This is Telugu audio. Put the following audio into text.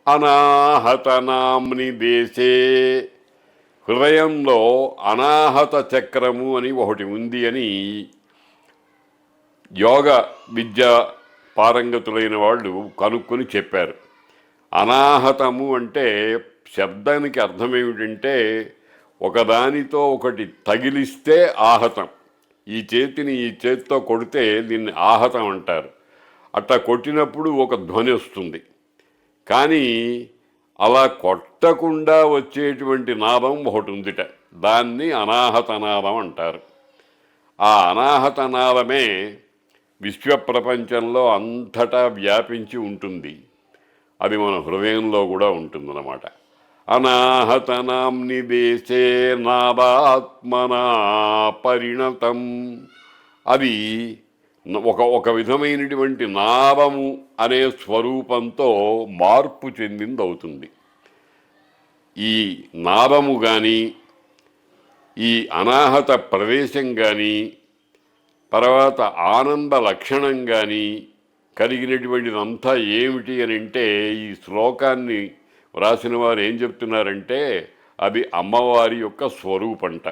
అనాహతనామ్ని దేశే. హృదయంలో అనాహత చక్రము అని ఒకటి ఉంది అని యోగ విద్య పారంగతులైన వాళ్ళు కనుక్కొని చెప్పారు. అనాహతము అంటే శబ్దానికి అర్థం ఏమిటంటే ఒకదానితో ఒకటి తగిలిస్తే ఆహతం. ఈ చేతిని ఈ చేతితో కొడితే దీన్ని ఆహతం అంటారు. అట్లా కొట్టినప్పుడు ఒక ధ్వని వస్తుంది. కానీ అలా కొట్టకుండా వచ్చేటువంటి నాదం ఒకటి ఉందిట, దాన్ని అనాహత నాదం అంటారు. ఆ అనాహత నాదమే విశ్వప్రపంచంలో అంతటా వ్యాపించి ఉంటుంది. అది మన హృదయంలో కూడా ఉంటుందన్నమాట. అనాహతనాంని దేశే నాదాత్మనా పరిణతం. అది ఒక విధమైనటువంటి నాదము అనే స్వరూపంతో మార్పు చెందింది అవుతుంది. ఈ నాదము కానీ ఈ అనాహత ప్రదేశం కానీ తర్వాత ఆనంద లక్షణం కానీ కలిగినటువంటిదంతా ఏమిటి అని అంటే, ఈ శ్లోకాన్ని వ్రాసిన వారు ఏం చెప్తున్నారంటే అది అమ్మవారి యొక్క స్వరూపంట.